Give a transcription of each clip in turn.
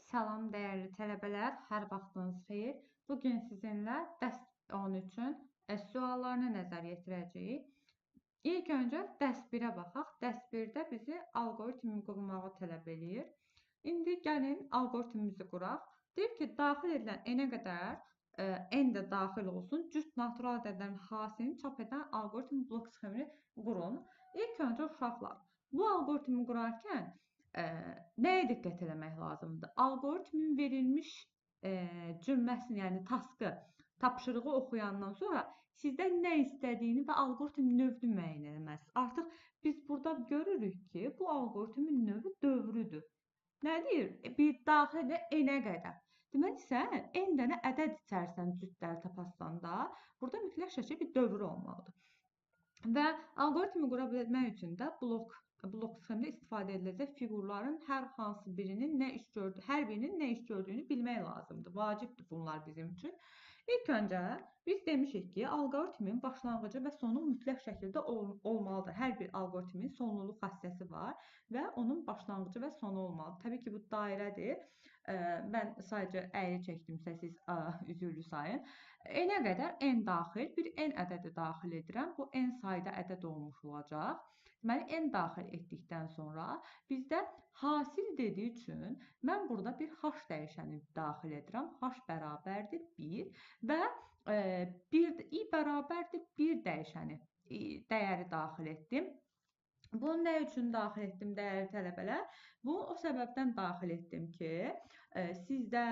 Salam dəyərli tələbələr, hər vaxtınız xeyir. Bugün sizinlə dərs 13-ün suallarına nəzər yetirəcəyik. İlk öncə dərs 1-ə baxaq. Dərs 1-də bizi alqoritmi qurmağı tələb eləyir. İndi gəlin alqoritmimizi quraq. Deyir ki, daxil edilən n-ə qədər n də daxil olsun, cüt natural ədədlərin hasilini çap edən alqoritm blok sxemini qurun. İlk öncə uşaqlar, bu alqoritmi qurarkən nəyə diqqət eləmək lazımdır? Alqoritmin verilmiş cümləsini, yəni taskı, tapşırığı oxuyandan sonra sizdən nə istədiyini və alqoritm növünü müəyyən etməlisiniz. Artıq biz burada görürük ki, bu alqoritmin növü dövrüdür. Nə deyir? Bir daxilə n-ə qədər. Deməli, sən n dənə ədəd içərsən cütləri tapasan da, burada mütləq şəkildə bir dövr olmalıdır. Və alqoritmi qura bilmək üçün də blok sxemində istifadə ediləcək fiqurların hər birinin nə iş gördüyünü bilmək lazımdır. Vacibdir bunlar bizim üçün. İlk öncə biz demişik ki, alqoritmin başlanğıcı və sonu mütləq şəkildə olmalıdır. Hər bir alqoritmin sonluluq xassəsi var və onun başlanğıcı və sonu olmalıdır. Təbii ki, bu dairədir. Mən sadəcə əyri çəkdimsə siz üzürlü sayın. N-ə qədər n daxil, bir n ədədi daxil edirəm. Bu n sayda ədəd olmuş olacaq. Deməli, n daxil etdikdən sonra bizdə hasil dediyi üçün mən burada bir h dəyişəni daxil edirəm. H bərabərdir 1 və i bərabərdir 1 dəyişəni dəyəri daxil etdim. Bunu nə üçün daxil etdim dəyərli tələbələr? Bunu o səbəbdən daxil etdim ki, sizdə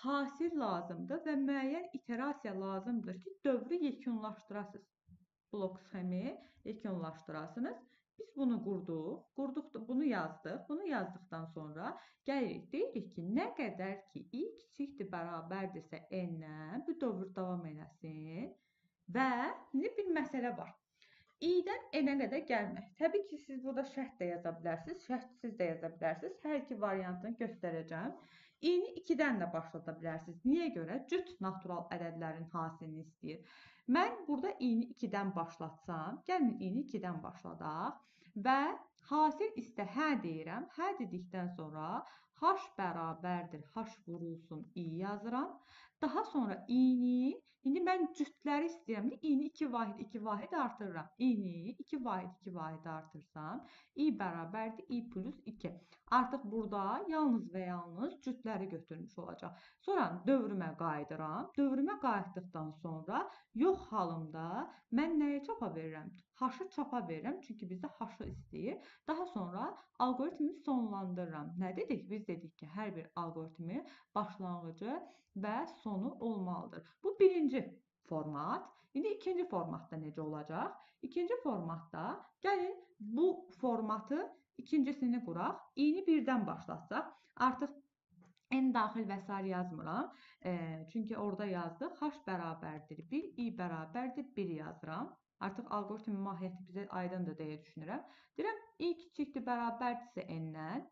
hasil lazımdır və müəyyən iterasiya lazımdır ki, dövrü yekunlaşdırasınız. Blok sxemi yekunlaşdırasınız. Biz bunu qurduq, bunu yazdıq. Bunu yazdıqdan sonra gəlirik, deyirik ki, nə qədər ki, i kiçikdir, bərabərdirsə n-lə bu dövr davam eləsin və indi bir məsələ var. i-dən n-ə qədər gəlmək. Təbii ki, siz burada şərt də yaza bilərsiniz, şərtsiz də yaza bilərsiniz. Hər iki variantını göstərəcəm. i-ni 2-dən də başlada bilərsiniz. Niyə görə? Cüt natural ədədlərin hasilini istəyir. Mən burada i-ni 2-dən başlatsam, gəlin i-ni 2-dən başladaq və hasil istə hə deyirəm. Hə dedikdən sonra h bərabərdir, h vurulsun i yazıram. Daha sonra i-ni, indi mən cütləri istəyirəm. i-ni 2 vahid artırıram. i-ni 2 vahid artırsam, i bərabərdir i plus 2. Artıq burada yalnız və yalnız cütləri götürmüş olacaq. Sonra dövrümə qayıdıram. Dövrümə qayıtdıqdan sonra yox halında mən nəyə çapa verirəm? H-ı çapa verirəm, çünki bizdə H-ı istəyir. Daha sonra alqoritmi sonlandırıram. Nə dedik? Biz dedik ki, hər bir alqoritmi başlanğıcı və sonu olmalıdır. Bu birinci format. İndi ikinci formatda necə olacaq? İkinci formatda gəlin bu formatı ikincisini quraq. i-ni 1-dən başlatsaq. Artıq n daxil və s. yazmıram. Çünki orada yazdıq. H bərabərdir 1, i bərabərdir 1 yazıram. Artıq alqoritmin mahiyyəti bizə aydındır deyə düşünürəm. Deyirəm, i kiçikdir, bərabərdirsə n-dən.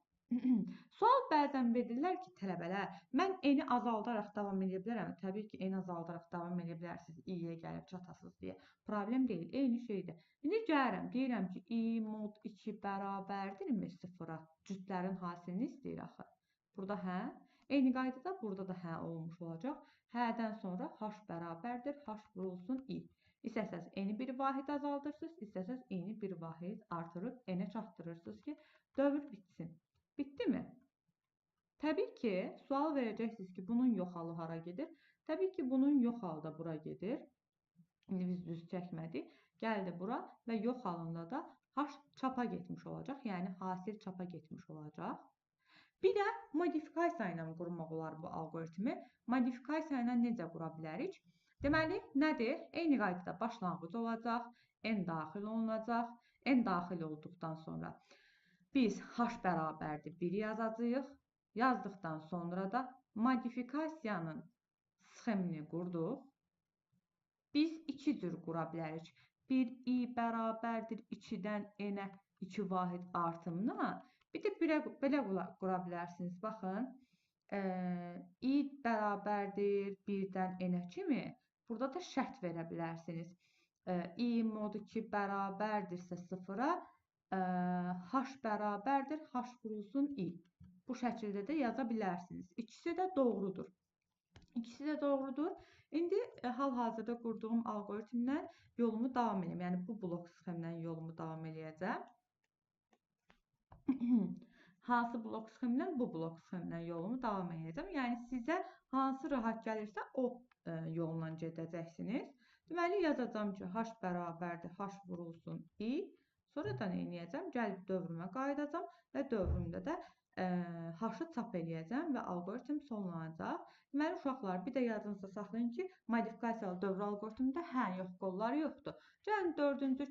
Sual bəzən verirlər ki, tələbələr, mən n-i azaldaraq davam edə bilərəm. Təbii ki, n-i azaldaraq davam edə bilərsiniz, i-yə gəlib çatasınız deyə. Problem deyil, eyni şeydir. İndi gəlirəm, deyirəm ki, i mod 2 bərabərdirmi 0-a? Cütlərin hasilini istəyir axı. Burada hə, eyni qaydada burada da hə olmuş olacaq. Hə-dən sonra h bərabərdir, h vurulsun i. İstəsəz n-i bir vahid azaldırsınız, istəsəz i-ni bir vahid artırıb n-ə çatdırırsınız ki, dövr bitsin. Bitdi mi? Təbii ki, sual verəcəksiniz ki, bunun yox halı hara gedir? Təbii ki, bunun yox halı da bura gedir. İndi biz düz çəkmədik. Gəldi bura və yox halında da h çapa getmiş olacaq. Yəni, hasil çapa getmiş olacaq. Bir də modifikasiya ilə qurmaq olar bu alqoritmi. Modifikasiya ilə necə qura bilərik? Deməli, nədir? Eyni qaydada başlanğıc olacaq, n daxil olunacaq. N daxil olduqdan sonra biz h bərabərdir 1 yazacağıq. Yazdıqdan sonra da modifikasiyanın sxemini qurduq. Biz iki cür qura bilərik. Bir i bərabərdir 2-dən n-ə 2 vahid artımına. Bir də belə qura bilərsiniz. Baxın, i bərabərdir 1-dən n-ə kimi. Burada da şərt verə bilərsiniz. I mod 2 bərabərdirsə 0-a, h bərabərdir, h vurulsun i. bu şəkildə də yaza bilərsiniz. İkisi də doğrudur. İkisi də doğrudur. İndi hal-hazırda qurduğum alqoritmdən yolumu davam edeyim. Yəni bu blok sxemindən yolumu davam edəcəm. Hansı blok sxemindən? Bu blok sxemindən yolumu davam edəcəm. Yəni sizə hansı rahat gəlirsə o yolla gedəcəksiniz. Deməli yazacağam ki, h bərabərdir, h vurulsun i. Sonra da nə edəcəm? Gəlib dövrümə qayıdacam və dövrümdə də h-ı çap edəcəm və alqoritm sonlanacaq. Deməli uşaqlar, bir də yadınızda saxlayın ki, modifikasiyalı dövr alqoritmində hə, yox, qolları yoxdur. Gəlin dördüncü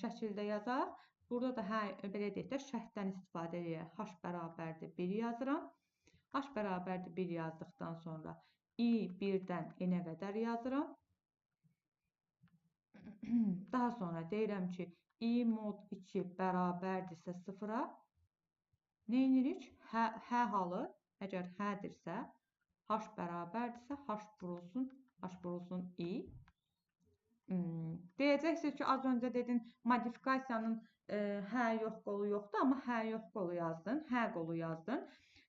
şəkildə yazaq. Burada da hə, belə deyək də, şərtdən istifadə edək. H bərabərdir 1 yazıram. H bərabərdir 1 yazdıqdan sonra i 1-dən n-ə qədər yazıram. Daha sonra deyirəm ki, i mod 2 bərabərdirsə 0-a. Nə edirik? Hə halı, əgər hədirsə, h bərabərdirsə, h vurulsun i. Deyəcəksiniz ki, az öncə dedin, modifikasiyanın hə yox qolu yoxdur, amma hə yox qolu yazdın, hə qolu yazdın.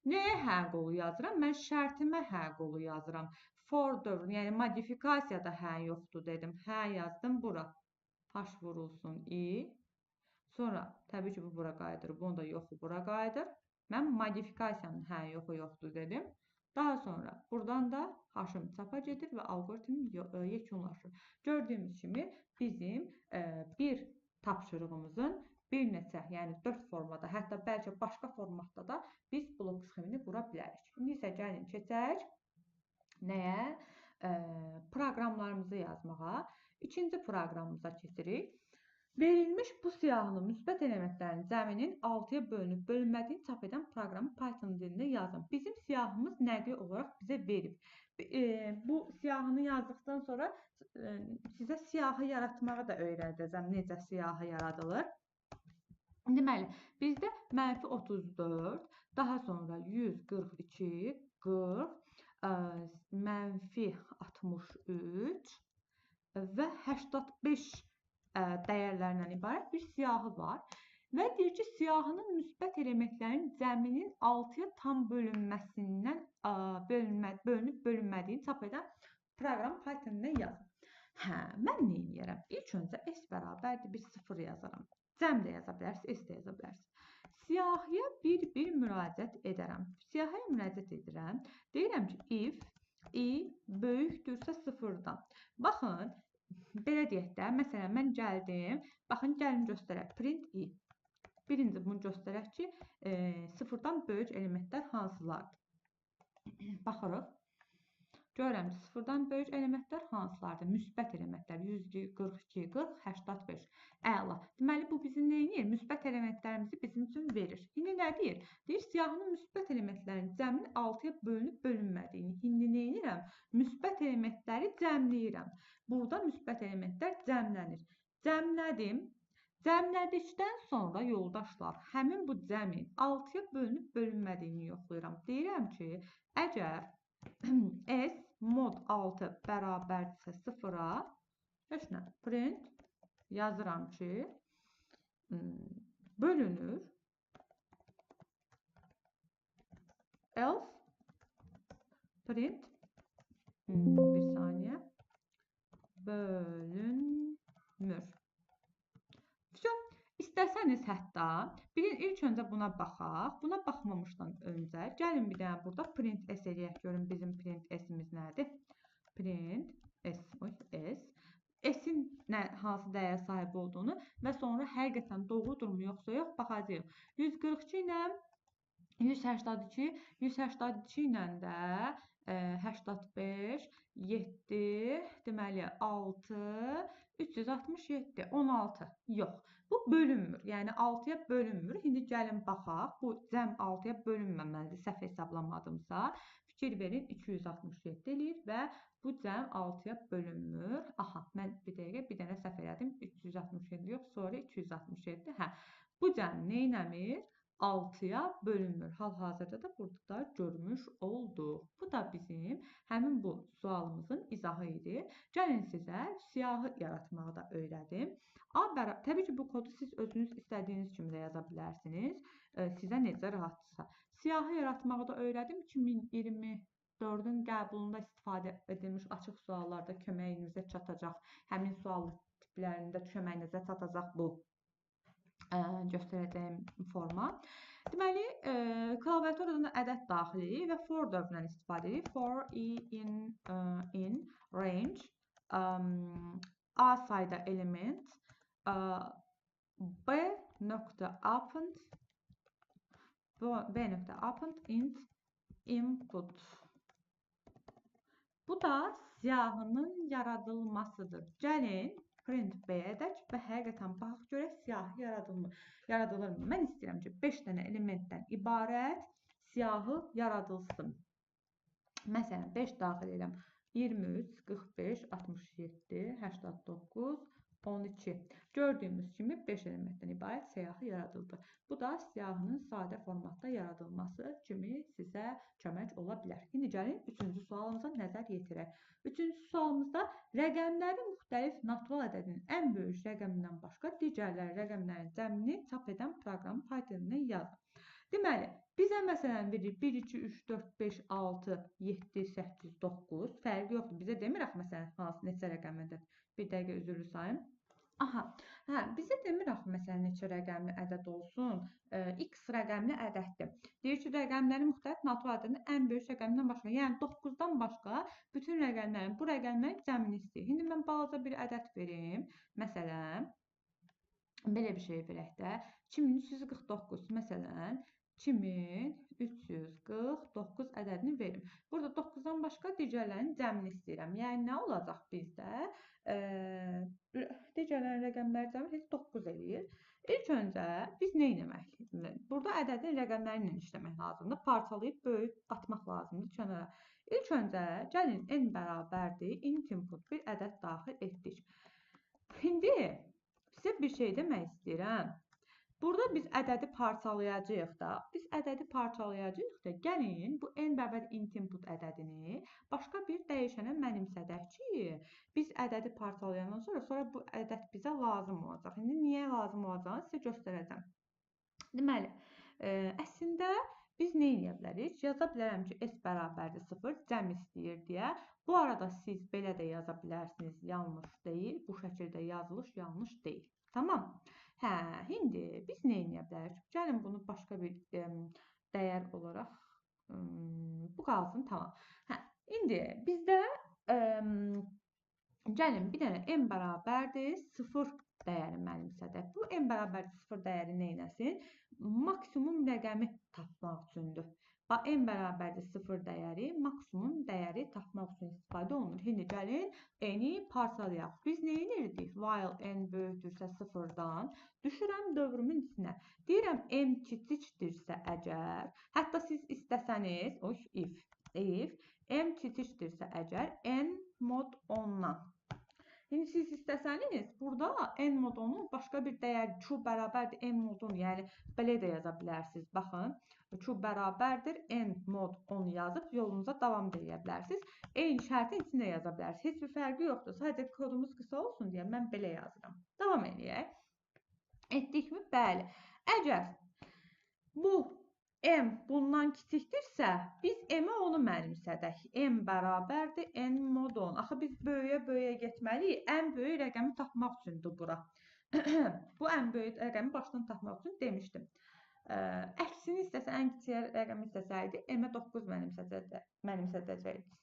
Nəyə hə qolu yazıram? Mən şərtimə hə qolu yazıram. For dövrün, yəni modifikasiyada hə yoxdur dedim. Hə yazdım bura. H vurulsun i. Sonra, təbii ki, bu bura qayıdır, bunu da yoxu bura qayıdır. Mən modifikasiyanın hə yoxu yoxdur dedim. Daha sonra buradan da h-ım çapa gedir və alqoritm yekunlaşır. Gördüyümüz kimi bizim bir tapşırığımızın bir neçə, yəni 4 formada, hətta bəlkə başqa formatda da biz blok sxemini qura bilərik. İndi isə gəlin keçək nəyə? Proqramlarımızı yazmağa. İkinci proqramımıza keçirik. Verilmiş bu siyahının müsbət elementlərin cəminin 6-ya bölünüb bölünmədiyini çap edən proqramı Python dilində yazın. Bizim siyahımız nəqli olaraq bizə verib. Bu siyahını yazdıqdan sonra sizə siyahı yaratmağı da öyrədəcəm. Necə siyahı yaradılır? Deməli, bizdə -34, daha sonra 142, 40, -63 və 85 dəyərlərindən ibarət bir siyahı var. Və deyir ki, siyahının müsbət elementlərin cəminin 6-ya tam bölünməsindən bölünüb bölünmədiyini çap edən proqram Python-da yazın. Mən nə edərəm? İlk öncə s bərabərdir 0 yazaram. Cəm də yaza bilərsiniz, s də yaza bilərsiniz. Siyahıya bir müraciət edərəm. Siyahıya müraciət edirəm. Deyirəm ki, if i böyükdürsə 0-dan. Baxın, belə deyək də, məsələn, mən gəldim, baxın, gəlin göstərək, print i. Birinci bunu göstərək ki, 0-dan böyük elementlər hansılardır? Baxırıq. Görürəm ki, 0-dan böyük elementlər hansılardır? Müsbət elementlər, 142, 40, 85. Əla. Deməli, bu bizim nə edir? Müsbət elementlərimizi bizim üçün verir. İndi nə deyir? Deyir, siyahının müsbət elementlərin cəminin 6-ya bölünüb bölünmədiyini. İndi nə edirəm? Müsbət elementləri cəmləyirəm. Burada müsbət elementlər cəmlənir. Cəmlədim. Cəmlədikdən sonra yoldaşlar, həmin bu cəmin 6-ya bölünüb bölünmədiyini yoxlayıram. Deyirəm ki, əgər s mod 6 bərabərdirsə 0-a, heç nə, print yazıram ki, bölünür, else print, bir saniyə, bölünmür. İstəsəniz hətta, ilk öncə buna baxaq. Buna baxmamışdan öncə, gəlin bir dənə burada print s eləyək, görün bizim print s-imiz nədir? Print s. S-in hansı dəyərə sahib olduğunu və sonra həqiqətən doğrudurmu yoxsa yox baxacağıq. 142 ilə 182, 182 ilə də 85, 7, deməli 6, 367, 16. Yox, bu bölünmür. Yəni 6-ya bölünmür. İndi gəlin baxaq. Bu cəm 6-ya bölünməməlidir. Səhv hesablamadımsa, fikir verin 267 eləyir və bu cəm 6-ya bölünmür. Aha, mən bir dəqiqə bir dənə səhv elədim. 367 yox, sonra 267. Bu cəm nə etmir? 6-ya bölünmür. Hal-hazırda da burada görmüş olduq. Bu da bizim həmin bu sualımızın izahı idi. Gəlin sizə siyahı yaratmağı da öyrədim. Təbii ki, bu kodu siz özünüz istədiyiniz kimi də yaza bilərsiniz. Sizə necə rahatdırsa. siyahı yaratmağı da öyrədim. 2024-ün qəbulunda istifadə edilmiş açıq suallarda köməyinizə çatacaq. Həmin sual tiplərində köməyinizə çatacaq bu göstərəcəyim forma. Deməli, klaviaturadan ədəd daxili və for dövründən istifadə edirik. For in range A sayda element B nöqtə append int input. Bu da siyahının yaradılmasıdır. Gəlin print B-yə edək və həqiqətən baxaq görək siyahı yaradılırmı? Mən istəyirəm ki, 5 dənə elementdən ibarət siyahı yaradılsın. Məsələn, 5 daxil edirəm. 23, 45, 67, 89, 12. Gördüyümüz kimi 5 elementdən ibarət siyahı yaradıldı. Bu da siyahının sadə formatda yaradılması kimi sizə kömək ola bilər. İndi gəlin 3-cü sualımıza nəzər yetirək. 3-cü sualımızda rəqəmləri müxtəlif natural ədədin ən böyük rəqəmindən başqa digərləri rəqəmlərin cəmini çap edən proqramı Python-dan yazın. Deməli, bizə məsələn verir 1, 2, 3, 4, 5, 6, 7, 8, 9. Fərqi yoxdur. Bizə demir axı məsələn hansı neçə rəqəmidir. Bir dəqiqə üzrlü sayım. Aha, bizə demir axı məsələn neçə rəqəmli ədəd olsun. X rəqəmli ədəddir. Deyir ki, rəqəmlərin müxtəlif natural ədədin ən böyük rəqəmindən başqa, yəni 9-dan başqa bütün rəqəmlərin bu rəqəmlərin cəmini istəyir. İndi mən balaca bir ədəd verim. Məsələn, belə bir şey verək də. 2349 məsələn 2349 ədədini verim. Burada 9-dan başqa digərlərin cəmini istəyirəm. Yəni, nə olacaq bizdə? Digərlərin rəqəmləri cəmi 9 eləyir. İlk öncə biz nə etməliyik? Burada ədədin rəqəmləri ilə işləmək lazımdır. Parçalayıb, böyüyüb, atmaq lazımdır kənara. İlk öncə, gəlin n bərabərdir, int input bir ədəd daxil etdik. İndi sizə bir şey demək istəyirəm. Burada biz ədədi parçalayacağıq da. Biz ədədi parçalayacağıq da. Gəlin bu n bərabər int input ədədini başqa bir dəyişənə mənimsədək ki, biz ədədi parçalayandan sonra bu ədəd bizə lazım olacaq. İndi niyə lazım olacağını sizə göstərəcəm. Deməli, əslində biz nə edə bilərik? Yaza bilərəm ki, s bərabərdir 0, cəm istəyir deyə. Bu arada siz belə də yaza bilərsiniz, yanlış deyil. Bu şəkildə yazılış yanlış deyil. Tamam. İndi biz nə edə bilərik? Gəlin bunu başqa bir dəyər olaraq bu qalsın, tamam. İndi bizdə gəlin bir dənə n bərabərdir 0 dəyəri mənimsədək. Bu n bərabərdir 0 dəyəri nə etsin? Maksimum rəqəmi tapmaq üçündür. n bərabərdir 0 dəyəri maksimum dəyəri tapmaq üçün istifadə olunur. İndi gəlin n-i parçalayaq. Biz nə edirdik? While n böyükdürsə 0-dan düşürəm dövrümün içinə. Deyirəm n kiçikdirsə əgər, hətta siz istəsəniz, if n kiçikdirsə əgər n mod 10-dan. İndi siz istəsəniz, burada n mod 10-u başqa bir dəyər q bərabərdir n mod 10, yəni belə də yaza bilərsiniz. Baxın, q bərabərdir n mod 10 yazıb yolunuza davam edə bilərsiniz. Eyni şərtin içində yaza bilərsiniz. Heç bir fərqi yoxdur. Sadəcə kodumuz qısa olsun deyə mən belə yazıram. Davam edək. Etdikmi? Bəli. Əgər bu m bundan kiçikdirsə, biz m-ə onu mənimsədək. M bərabərdir n mod 10. Axı biz böyüyə getməliyik. Ən böyük rəqəmi tapmaq üçündür bura. Bu ən böyük rəqəmi başdan tapmaq üçün demişdim. Əksini istəsə, ən kiçik rəqəmi istəsəydi, m-ə 9 mənimsədəcəkdik.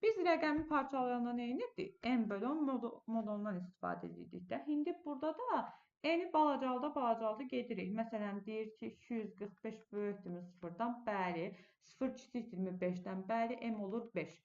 Biz rəqəmi parçalayanda nə edirdik? n bölü 10 mod 10-dan istifadə edirdik də. İndi burada da n-i balacalda gedirik. Məsələn, deyir ki, 245 böyükdür 0-dan. Bəli. 0 kiçikdir 5-dən. Bəli, m olur 5.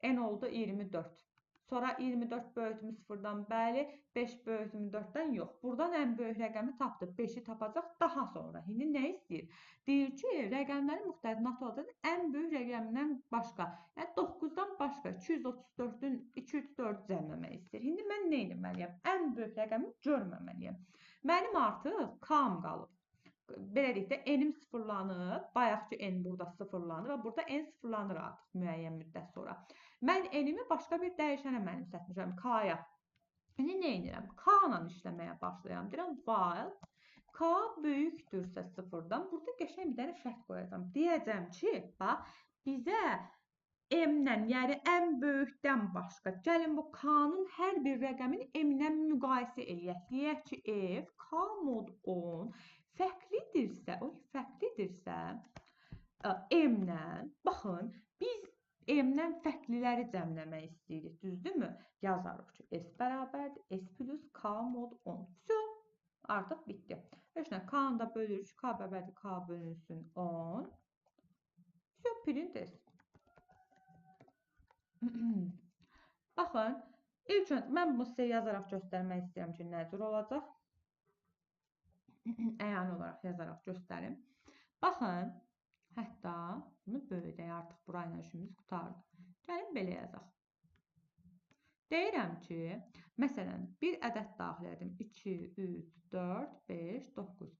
n oldu 24. Sonra 24 böyükdür 0-dan. Bəli, 5 böyükdür 4-dən. Yox. Buradan ən böyük rəqəmi tapdıq. 5-i tapacaq daha sonra. İndi nə istəyir? Deyir ki, rəqəmlərin müxtəlif naturalların ən böyük rəqəmindən başqa. Yəni 9-dan başqa 234-ün 234 cəmləmək istəyir. İndi mən nə etməliyəm? Ən böyük rəqəmi görməməliyəm. Mənim artıq k-m qalıb. Belə deyək də, n-im sıfırlanıb, bayaqki n burada sıfırlanır və burada n sıfırlanır artıq müəyyən müddət sonra. Mən n-imi başqa bir dəyişənə mənimsətmişəm, k-ya. İndi nə edirəm? K-la işləməyə başlayıram. Deyirəm, while k K böyükdürsə sıfırdan, burada qəşəng bir dənə şərt qoyacağım. Deyəcəm ki, bax, bizə M-lə, yəni ən böyükdən başqa, gəlin bu K-nın hər bir rəqəmini M-lə müqayisə eləyək. Deyək ki, F, K mod 10 fərqlidirsə, M-lə, baxın, biz M-lə fərqliləri cəmləmək istəyirik, düzdürmü? Yazarıq ki, S bərabərdir, S plus K mod 10. Все, artıq bitdi. Heç nə, K-nı da bölürük, K bərabərdir, K bölünsün 10. Все, print S. Baxın, ilk öncə mən bunu sizə yazaraq göstərmək istəyirəm ki, nə cür olacaq. Əyani olaraq yazaraq göstərim. Baxın, hətta bunu böyüdək, artıq burayla işimiz qutardı. Gəlin belə yazaq. Deyirəm ki, məsələn, bir ədəd daxil edim. 2, 3, 4, 5, 9.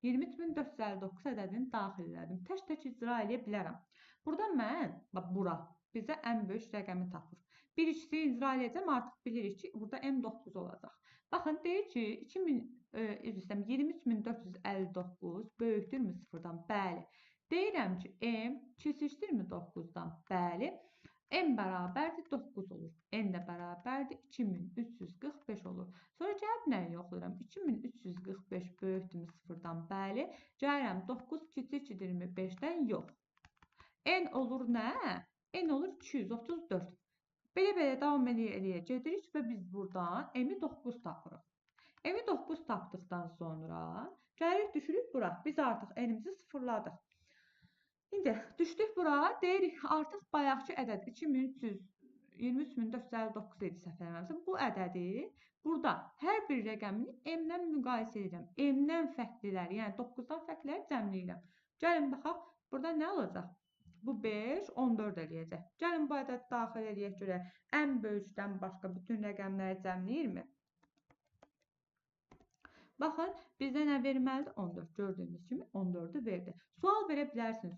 23459 ədədini daxil elədim. Tək-tək icra edə bilərəm. Burada mən, bax, bura, bizə ən böyük rəqəmi tapır. Bir ikisi icra edəcəm, artıq bilirik ki, burada M9 olacaq. Baxın, deyir ki, 23459 böyükdürmü sıfırdan? Bəli. Deyirəm ki, M kiçikdirmi 9-dan? Bəli. M bərabərdir 9 olur. N də bərabərdir 2345 olur. Sonra gəlib nəyi yoxlayıram? 2345 böyükdürmü sıfırdan? Bəli. Gəlirəm 9 kiçikdirmi 5-dən? Yox. N olur nə? N olur 234. Belə-belə davam eləyə gedirik və biz buradan M-i 9 tapırıq. M-i 9 tapdıqdan sonra gəlirik, düşürük bura. Biz artıq N-imizi sıfırladıq. İndi düşdük bura, deyirik artıq bayaqki ədəd 23459 idi səhv eləmirəmsə. Bu ədədi burada hər bir rəqəmini M-lə müqayisə edirəm. M-dən fərqliləri, yəni 9-dan fərqliləri cəmləyirəm. Gəlin baxaq, burada nə olacaq? Bu 5, 14 eləyəcək. Gəlin bu ədəd daxil eləyək görək. Ən böyükdən başqa bütün rəqəmləri cəmləyirmi? Baxın, bizdə nə verməlidir? 14. Gördüyünüz kimi 14-ü verdi. Sual verə bilərsiniz.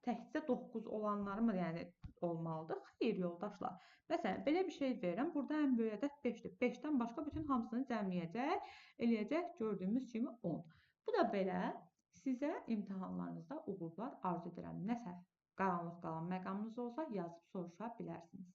Təkcə 9 olanları mı yəni olmalıdır? Xeyr, yoldaşlar. Məsələn, belə bir şey verirəm. Burada ən böyük ədəd 5-dir. 5-dən başqa bütün hamısını cəmləyəcək, eləyəcək gördüyümüz kimi 10. Bu da belə sizə imtahanlarınızda uğurlar arzu edirəm. Nəsə qaranlıq qalan məqamınız olsa yazıb soruşa bilərsiniz.